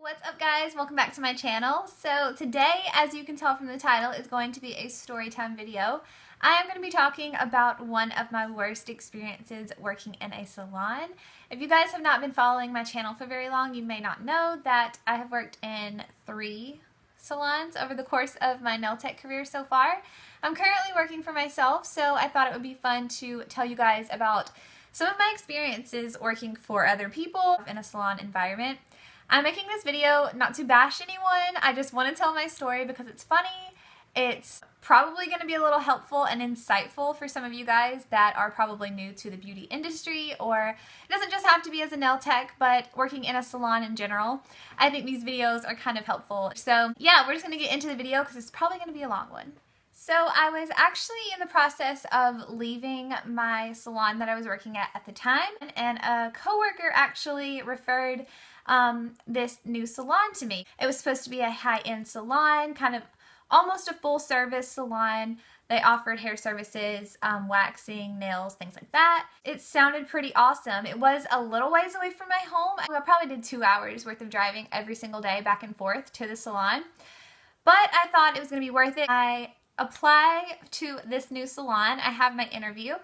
What's up guys? Welcome back to my channel. So today, as you can tell from the title, is going to be a story time video. I am going to be talking about one of my worst experiences working in a salon. If you guys have not been following my channel for very long, you may not know that I have worked in 3 salons over the course of my nail tech career so far. I'm currently working for myself, so I thought it would be fun to tell you guys about some of my experiences working for other people in a salon environment. I'm making this video not to bash anyone, I just want to tell my story because it's funny. It's probably going to be a little helpful and insightful for some of you guys that are probably new to the beauty industry, or it doesn't just have to be as a nail tech, but working in a salon in general. I think these videos are kind of helpful. So yeah, we're just going to get into the video because it's probably going to be a long one. So I was actually in the process of leaving my salon that I was working at the time, and a coworker actually referred this new salon to me. It was supposed to be a high-end salon, kind of almost a full-service salon. They offered hair services, waxing, nails, things like that. It sounded pretty awesome. It was a little ways away from my home. I probably did 2 hours worth of driving every single day back and forth to the salon, but I thought it was going to be worth it. I apply to this new salon. I have my interview,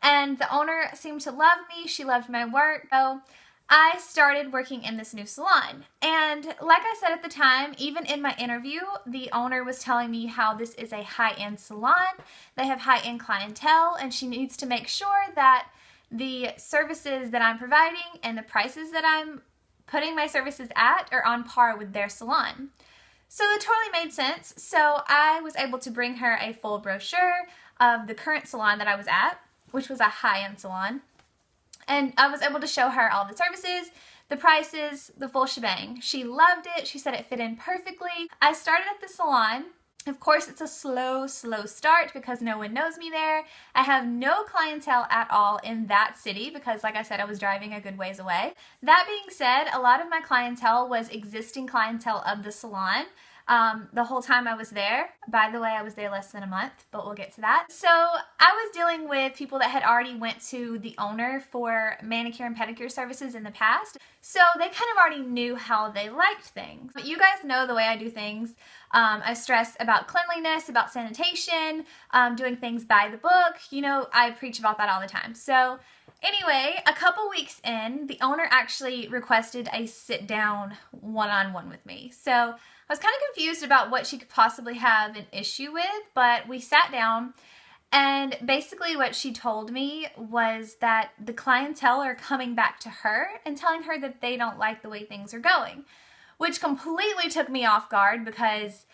and the owner seemed to love me. She loved my work. So I started working in this new salon, and like I said at the time, even in my interview, the owner was telling me how this is a high-end salon. They have high-end clientele, and she needs to make sure that the services that I'm providing and the prices that I'm putting my services at are on par with their salon. So it totally made sense. So I was able to bring her a full brochure of the current salon that I was at, which was a high-end salon. And I was able to show her all the services, the prices, the full shebang. She loved it. She said it fit in perfectly. I started at the salon. Of course, it's a slow start because no one knows me there. I have no clientele at all in that city because, like I said, I was driving a good ways away. That being said, a lot of my clientele was existing clientele of the salon. The whole time I was there. By the way, I was there less than a month, but we'll get to that. So I was dealing with people that had already went to the owner for manicure and pedicure services in the past. So they kind of already knew how they liked things. But you guys know the way I do things. I stress about cleanliness, about sanitation, doing things by the book. You know, I preach about that all the time. So anyway, a couple weeks in, the owner actually requested a sit-down one-on-one with me. So I was kind of confused about what she could possibly have an issue with, but we sat down, and basically what she told me was that the clientele are coming back to her and telling her that they don't like the way things are going, which completely took me off guard because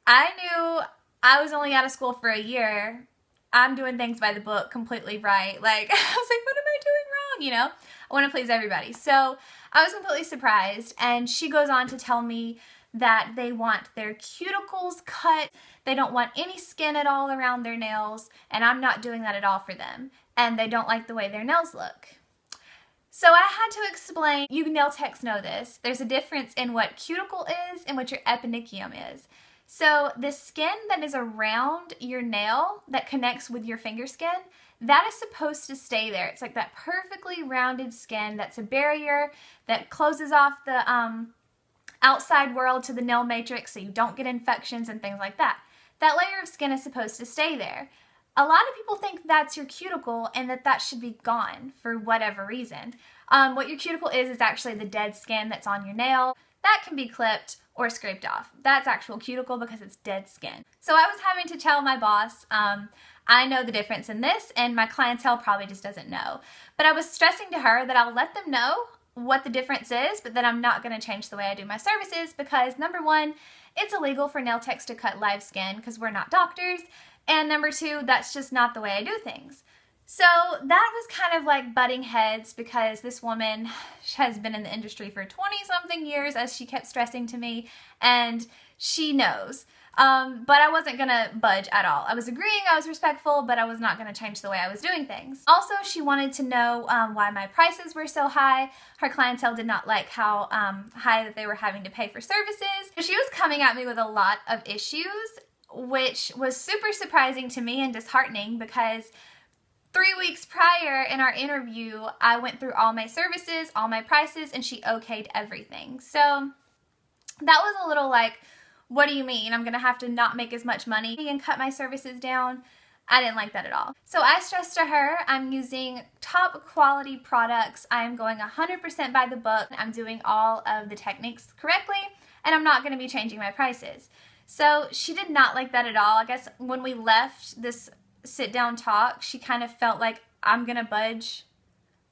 I knew I was only out of school for a year. I'm doing things by the book completely right. Like, I was like, what am I doing wrong? You know, I want to please everybody. So I was completely surprised, and she goes on to tell me that they want their cuticles cut. They don't want any skin at all around their nails, and I'm not doing that at all for them. And they don't like the way their nails look. So I had to explain, you nail techs know this, there's a difference in what cuticle is and what your eponychium is. So the skin that is around your nail that connects with your finger skin, that is supposed to stay there. It's like that perfectly rounded skin that's a barrier that closes off the outside world to the nail matrix so you don't get infections and things like that. That layer of skin is supposed to stay there. A lot of people think that's your cuticle and that should be gone for whatever reason. What your cuticle is actually the dead skin that's on your nail. That can be clipped or scraped off. That's actual cuticle because it's dead skin. So I was having to tell my boss, I know the difference in this, and my clientele probably just doesn't know. But I was stressing to her that I'll let them know what the difference is, but that I'm not going to change the way I do my services because, number one, it's illegal for nail techs to cut live skin because we're not doctors, and number two, that's just not the way I do things. So that was kind of like butting heads because this woman has been in the industry for 20-something years, as she kept stressing to me, and she knows. But I wasn't gonna budge at all. I was agreeing, I was respectful, but I was not gonna change the way I was doing things. Also, she wanted to know why my prices were so high. Her clientele did not like how high that they were having to pay for services. She was coming at me with a lot of issues, which was super surprising to me and disheartening because 3 weeks prior in our interview, I went through all my services, all my prices, and she okayed everything. So that was a little like, what do you mean? I'm gonna have to not make as much money and cut my services down? I didn't like that at all. So I stressed to her, I'm using top quality products. I'm going 100% by the book. I'm doing all of the techniques correctly, and I'm not gonna be changing my prices. So she did not like that at all. I guess when we left this sit down talk, she kind of felt like I'm gonna budge,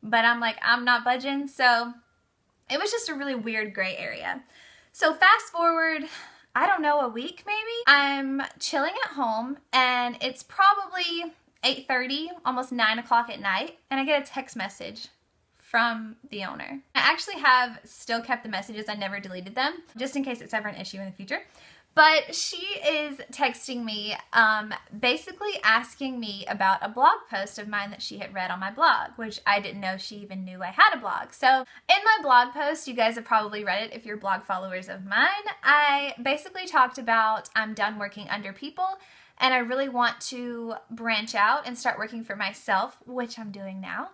but I'm like, I'm not budging. So it was just a really weird gray area. So fast forward, I don't know, a week maybe, I'm chilling at home and it's probably 8:30, almost 9 o'clock at night, and I get a text message from the owner. I actually have still kept the messages. I never deleted them, just in case it's ever an issue in the future. But she is texting me, basically asking me about a blog post of mine that she had read on my blog, which I didn't know she even knew I had a blog. So in my blog post, you guys have probably read it if you're blog followers of mine, I basically talked about I'm done working under people and I really want to branch out and start working for myself, which I'm doing now.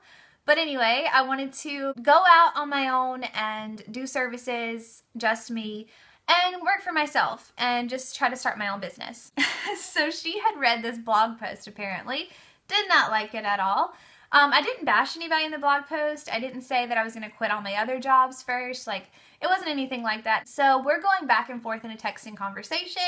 But anyway, I wanted to go out on my own and do services, just me, and work for myself and just try to start my own business. So she had read this blog post apparently, did not like it at all. I didn't bash anybody in the blog post. I didn't say that I was going to quit all my other jobs first. Like, it wasn't anything like that. So we're going back and forth in a texting conversation.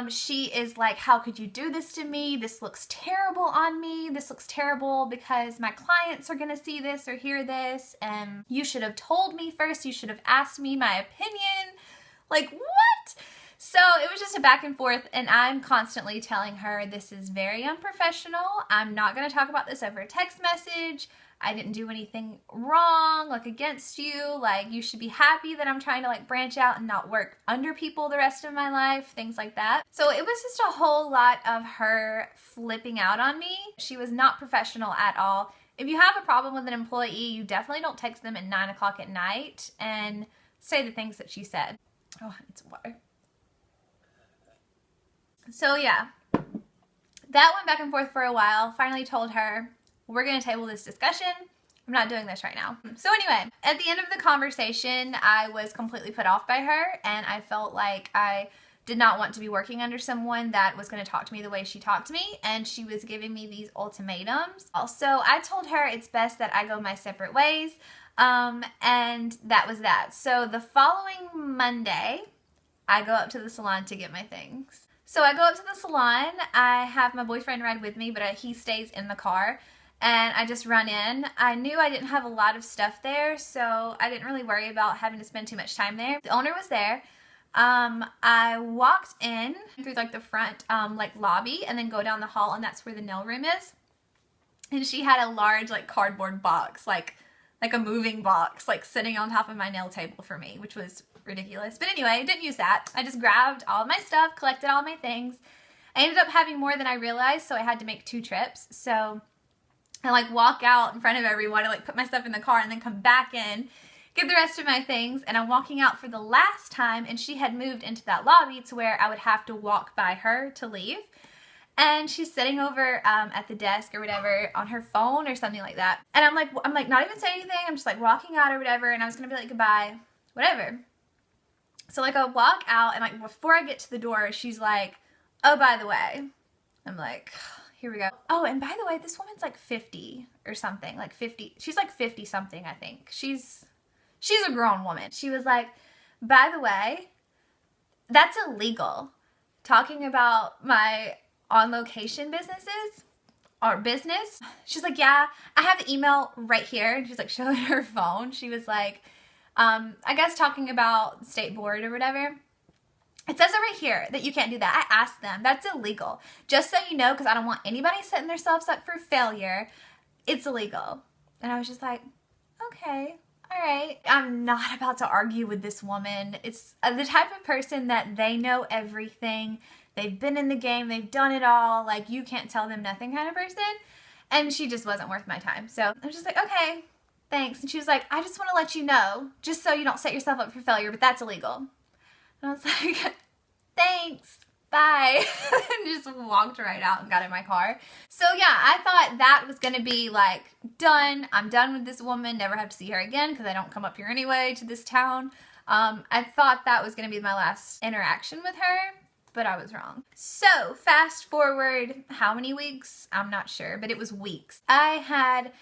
She is like, how could you do this to me? This looks terrible on me. This looks terrible because my clients are going to see this or hear this. And you should have told me first. You should have asked me my opinion. Like, what? So it was just a back and forth, and I'm constantly telling her this is very unprofessional. I'm not going to talk about this over a text message. I didn't do anything wrong, like against you. Like, you should be happy that I'm trying to like branch out and not work under people the rest of my life, things like that. So it was just a whole lot of her flipping out on me. She was not professional at all. If you have a problem with an employee, you definitely don't text them at 9 o'clock at night and say the things that she said. Oh, I need some water. So yeah, that went back and forth for a while. Finally told her, we're going to table this discussion. I'm not doing this right now. So anyway, at the end of the conversation, I was completely put off by her, and I felt like I did not want to be working under someone that was going to talk to me the way she talked to me, and she was giving me these ultimatums. Also, I told her it's best that I go my separate ways. And that was that. So the following Monday, I go up to the salon to get my things. So I go up to the salon. I have my boyfriend ride with me, but he stays in the car. And I just run in. I knew I didn't have a lot of stuff there, so I didn't really worry about having to spend too much time there. The owner was there. I walked in through like the front like lobby and then go down the hall, and that's where the nail room is. And she had a large like cardboard box, like a moving box, like sitting on top of my nail table for me, which was ridiculous. But anyway, I didn't use that. I just grabbed all my stuff, collected all my things. I ended up having more than I realized, so I had to make 2 trips. So I like walk out in front of everyone, I like put my stuff in the car and then come back in, get the rest of my things, and I'm walking out for the last time, and she had moved into that lobby to where I would have to walk by her to leave. And she's sitting over at the desk or whatever on her phone or something like that. And I'm like not even saying anything. I'm just like walking out or whatever. And I was going to be like, goodbye, whatever. So like I walk out, and like before I get to the door, she's like, oh, by the way. I'm like, here we go. Oh, and by the way, this woman's like 50 or something, like 50. She's like 50 something, I think. She's a grown woman. She was like, by the way, that's illegal. Talking about my on location businesses or business. She's like, yeah, I have the email right here. And she's like showing her phone. She was like, I guess talking about state board or whatever. It says it right here that you can't do that. I asked them. That's illegal. Just so you know, because I don't want anybody setting themselves up for failure. It's illegal. And I was just like, okay, all right. I'm not about to argue with this woman. It's the type of person that they know everything. They've been in the game. They've done it all. Like, you can't tell them nothing kind of person. And she just wasn't worth my time. So I was just like, okay, thanks. And she was like, I just want to let you know, just so you don't set yourself up for failure, but that's illegal. And I was like, thanks, bye. And just walked right out and got in my car. So yeah, I thought that was going to be like, done. I'm done with this woman. Never have to see her again because I don't come up here anyway to this town. I thought that was going to be my last interaction with her, but I was wrong. So fast forward, how many weeks? I'm not sure, but it was weeks. I had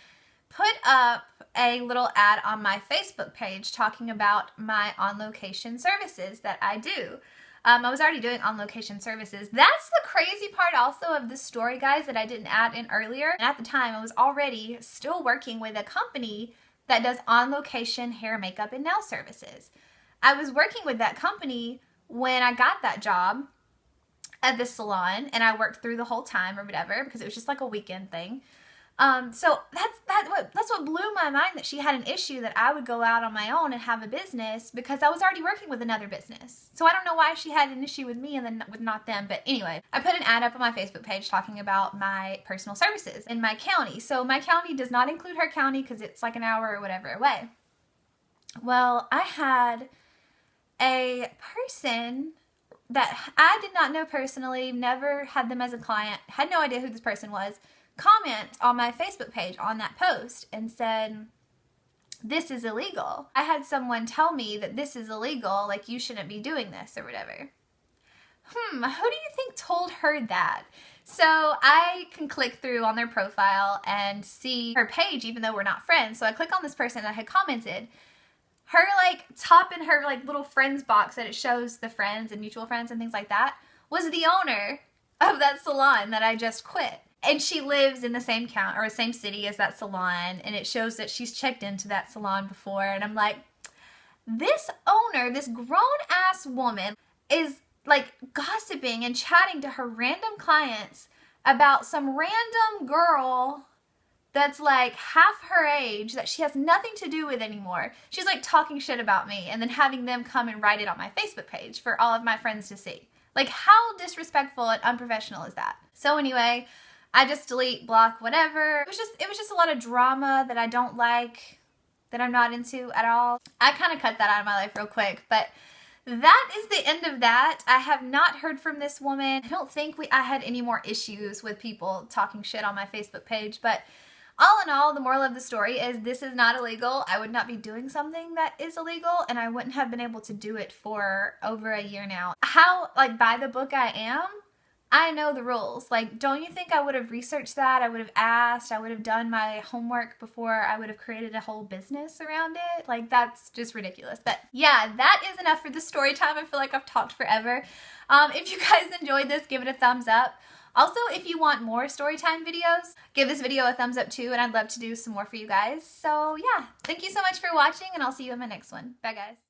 put up a little ad on my Facebook page talking about my on-location services that I do. I was already doing on-location services. That's the crazy part also of this story, guys, that I didn't add in earlier. And at the time, I was already still working with a company that does on-location hair, makeup, and nail services. I was working with that company when I got that job at this salon, and I worked through the whole time or whatever because it was just like a weekend thing. So that's what blew my mind, that she had an issue that I would go out on my own and have a business, because I was already working with another business. So I don't know why she had an issue with me and then with not them. But anyway, I put an ad up on my Facebook page talking about my personal services in my county. So my county does not include her county because it's like an hour or whatever away. Well, I had a person that I did not know personally, never had them as a client, had no idea who this person was, comment on my Facebook page on that post and said, "This is illegal." I had someone tell me that this is illegal, like you shouldn't be doing this or whatever. Who do you think told her that? So I can click through on their profile and see her page even though we're not friends. So I click on this person that had commented. Her like top in her like little friends box that it shows the friends and mutual friends and things like that was the owner of that salon that I just quit. And she lives in the same county or same city as that salon, and it shows that she's checked into that salon before. And I'm like, this owner, this grown-ass woman, is like gossiping and chatting to her random clients about some random girl that's like half her age that she has nothing to do with anymore. She's like talking shit about me and then having them come and write it on my Facebook page for all of my friends to see. Like, how disrespectful and unprofessional is that? So anyway, I just delete, block, whatever. It was just a lot of drama that I don't like, that I'm not into at all. I kind of cut that out of my life real quick, but that is the end of that. I have not heard from this woman. I don't think I had any more issues with people talking shit on my Facebook page, but all in all, the moral of the story is this is not illegal. I would not be doing something that is illegal, and I wouldn't have been able to do it for over a year now. How, like, by the book I am, I know the rules. Like, don't you think I would have researched that? I would have asked. I would have done my homework before I would have created a whole business around it. Like, that's just ridiculous. But yeah, that is enough for the story time. I feel like I've talked forever. If you guys enjoyed this, give it a thumbs up. Also, if you want more storytime videos, give this video a thumbs up too, and I'd love to do some more for you guys. So yeah, thank you so much for watching, and I'll see you in my next one. Bye, guys.